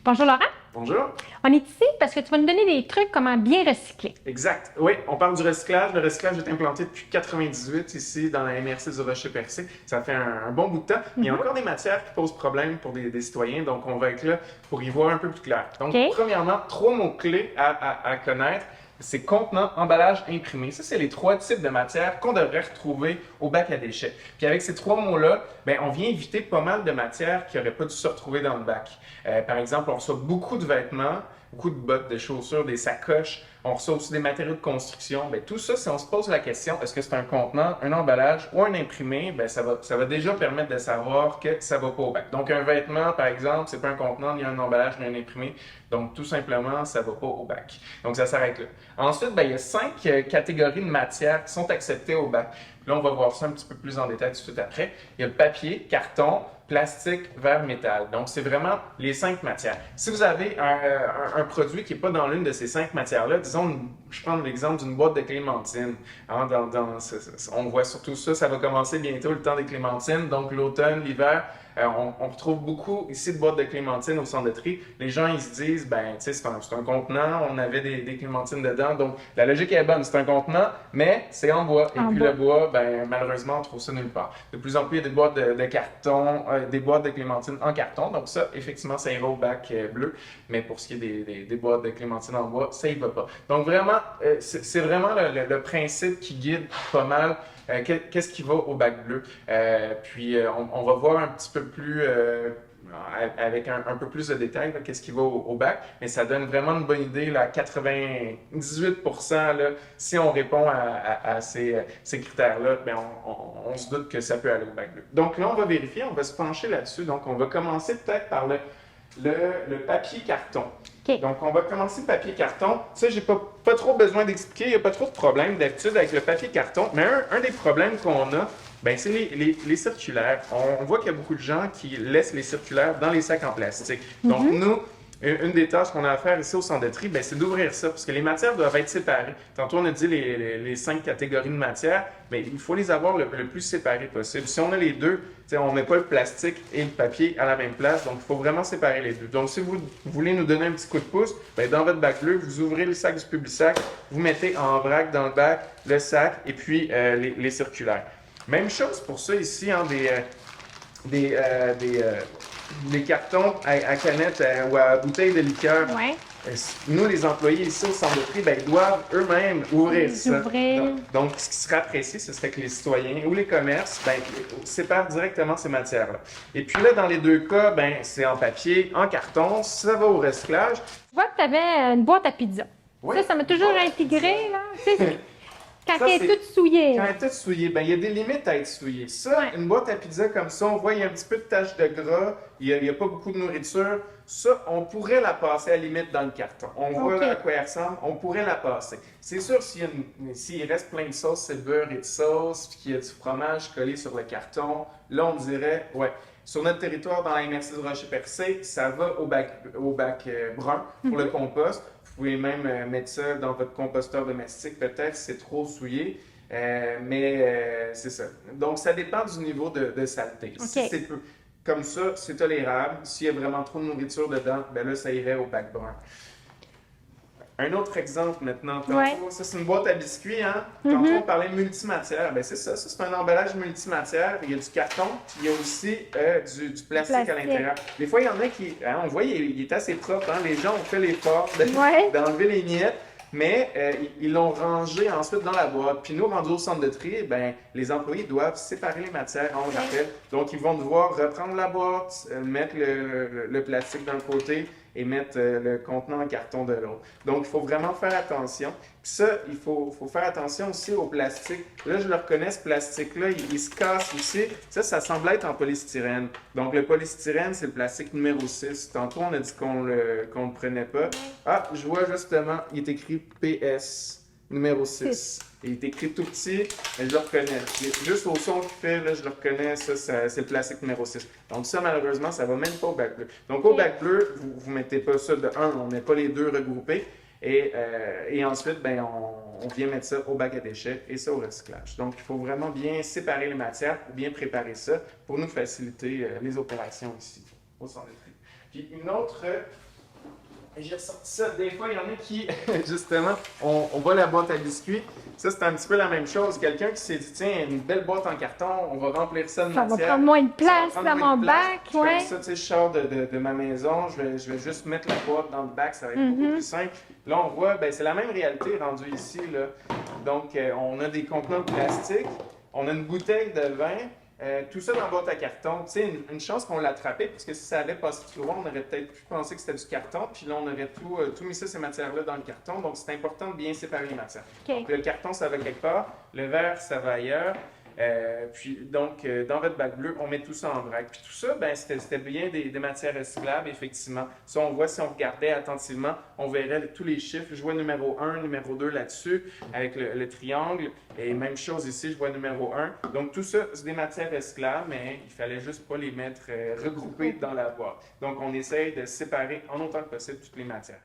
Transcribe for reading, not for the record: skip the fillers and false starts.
Bonjour Laurent, Bonjour. on est ici parce que tu vas nous donner des trucs comment bien recycler. Exact. Oui, on parle du recyclage. Le recyclage est implanté depuis 1998 ici dans la MRC du Rocher-Percé. Ça fait un bon bout de temps. Mais il y a encore des matières qui posent problème pour des citoyens, donc on va être là pour y voir un peu plus clair. Donc, OK. premièrement, trois mots-clés à connaître. C'est contenant, emballage, imprimé. Ça, c'est les trois types de matières qu'on devrait retrouver au bac à déchets. Puis avec ces trois mots-là, on vient éviter pas mal de matières qui n'auraient pas dû se retrouver dans le bac. Par exemple, on reçoit beaucoup de vêtements, beaucoup de bottes, de chaussures, des sacoches. On reçoit aussi des matériaux de construction. Tout ça, si on se pose la question, est-ce que c'est un contenant, un emballage ou un imprimé, ça va déjà permettre de savoir que ça ne va pas au bac. Donc, un vêtement, par exemple, c'est pas un contenant, ni un emballage, ni un imprimé. Donc, tout simplement, ça ne va pas au bac. Donc, ça s'arrête là. Ensuite, il y a 5 catégories de matières qui sont acceptées au bac. Puis là, on va voir ça un petit peu plus en détail tout de suite après. Il y a le papier, carton, plastique, verre, métal. Donc, c'est vraiment les 5 matières. Si vous avez un produit qui n'est pas dans l'une de ces 5 matières-là, disons, je prends l'exemple d'une boîte de clémentines. Hein, on voit surtout ça, ça va commencer bientôt le temps des clémentines, donc l'automne, l'hiver. On retrouve beaucoup ici de boîtes de clémentines au centre de tri. Les gens, ils se disent, c'est un contenant, on avait des clémentines dedans. Donc, la logique est bonne, c'est un contenant, mais c'est en bois. Et puis, le bois, malheureusement, on trouve ça nulle part. De plus en plus, il y a des boîtes de carton, des boîtes de clémentines en carton. Donc, ça, effectivement, ça ira au bac bleu. Mais pour ce qui est des boîtes de clémentines en bois, ça y va pas. Donc, vraiment, c'est vraiment le principe qui guide pas mal qu'est-ce qui va au bac bleu. Puis, on va voir un petit peu plus, avec un peu plus de détails, qu'est-ce qui va au bac, mais ça donne vraiment une bonne idée, là, 98%, là, si on répond à ces critères-là, on se doute que ça peut aller au bac bleu. Donc là, on va vérifier, on va se pencher là-dessus. Donc, on va commencer peut-être par le papier carton. Okay. Donc, on va commencer le papier carton. Ça, j'ai pas trop besoin d'expliquer. Il n'y a pas trop de problèmes d'habitude avec le papier carton. Mais un des problèmes qu'on a, c'est les circulaires. On voit qu'il y a beaucoup de gens qui laissent les circulaires dans les sacs en plastique. Donc, nous, une des tâches qu'on a à faire ici au centre de tri, c'est d'ouvrir ça, parce que les matières doivent être séparées. Tantôt, on a dit les 5 catégories de matières, mais il faut les avoir le plus séparées possible. Si on a les deux, on ne met pas le plastique et le papier à la même place, donc il faut vraiment séparer les deux. Donc, si vous voulez nous donner un petit coup de pouce, dans votre bac bleu, vous ouvrez le sac du Publisac, vous mettez en vrac dans le bac le sac et puis les circulaires. Même chose pour ça ici, hein, des cartons à canettes ou à bouteilles de liqueur. Ouais. Nous, les employés ici au centre de tri, ils doivent eux-mêmes ouvrir ça. Ouvrir. Donc, ce qui serait apprécié, ce serait que les citoyens ou les commerces séparent directement ces matières-là. Et puis là, dans les deux cas, c'est en papier, en carton, ça va au recyclage. Je vois que tu avais une boîte à pizza. Oui. Ça m'a toujours intégré, là. Quand Ça, elle est toute souillée. Quand elle est toute souillée, il y a des limites à être souillée. Ça, une boîte à pizza comme ça, on voit il y a un petit peu de taches de gras, il n'y a pas beaucoup de nourriture. Ça, on pourrait la passer à la limite dans le carton. On voit à quoi elle ressemble, on pourrait la passer. C'est sûr, s'il reste plein de sauce, c'est beurre et de sauce, puis qu'il y a du fromage collé sur le carton, là, on dirait, ouais. Sur notre territoire, dans la MRC du Rocher-Percé, ça va au bac brun pour le compost. Vous pouvez même mettre ça dans votre composteur domestique, peut-être, si c'est trop souillé. Mais c'est ça. Donc, ça dépend du niveau de saleté. Okay. Si c'est peu comme ça, c'est tolérable. S'il y a vraiment trop de nourriture dedans, là, ça irait au bac brun. Un autre exemple maintenant. Tantôt, ça, c'est une boîte à biscuits. Hein? Tantôt, on parlait multimatière. C'est ça. Ça, c'est un emballage multimatière. Il y a du carton, puis il y a aussi du plastique à l'intérieur. Des fois, il y en a qui... Hein, on voit, il est assez propre. Hein? Les gens ont fait l'effort d'enlever les miettes, mais ils l'ont rangé ensuite dans la boîte. Puis nous, rendus au centre de tri, les employés doivent séparer les matières, on le rappelle. Donc, ils vont devoir reprendre la boîte, mettre le plastique d'un côté, et mettre le contenant en carton de l'autre. Donc, il faut vraiment faire attention. Puis ça, il faut faire attention aussi au plastique. Là, je le reconnais, ce plastique-là, il se casse aussi. Ça semble être en polystyrène. Donc, le polystyrène, c'est le plastique numéro 6. Tantôt, on a dit qu'on le prenait pas. Ah, je vois justement, il est écrit PS numéro 6. Il est écrit tout petit, mais je le reconnais. Juste au son qu'il fait, là, je le reconnais, ça c'est le plastique numéro 6. Donc ça, malheureusement, ça ne va même pas au bac bleu. Donc au bac bleu, vous ne mettez pas ça de 1, on ne met pas les deux regroupés. Et ensuite, on vient mettre ça au bac à déchets et ça au recyclage. Donc il faut vraiment bien séparer les matières pour bien préparer ça pour nous faciliter les opérations ici, au centre de tri. Puis une autre J'ai ressorti ça. Des fois, il y en a qui, justement, on voit la boîte à biscuits. Ça, c'est un petit peu la même chose. Quelqu'un qui s'est dit, tiens, une belle boîte en carton, on va remplir ça de Ça va matière. prendre moins de Ça va place prendre dans moins mon de place. bac, Je fais ouais. ça, tu sais, je sors de ma maison, je vais juste mettre la boîte dans le bac, ça va être beaucoup plus simple. Là, on voit, ben, c'est la même réalité rendue ici, là. Donc, on a des contenants de plastique, on a une bouteille de vin, tout ça dans la boîte à carton. Tu sais, une chance qu'on l'a attrapé, parce que si ça avait passé plus loin, on aurait peut-être pu penser que c'était du carton, puis là, on aurait tout mis ça, ces matières-là, dans le carton. Donc, c'est important de bien séparer les matières. OK. Donc, le carton, ça va quelque part, le verre, ça va ailleurs. Dans votre bac bleu, on met tout ça en vrac. Puis tout ça, ben, c'était bien des matières recyclables, effectivement. Ça, on voit, si on regardait attentivement, on verrait tous les chiffres. Je vois numéro 1, numéro 2 là-dessus, avec le triangle. Et même chose ici, je vois numéro 1. Donc tout ça, c'est des matières recyclables, mais il fallait juste pas les mettre regroupées dans la boîte. Donc on essaye de séparer en autant que possible toutes les matières.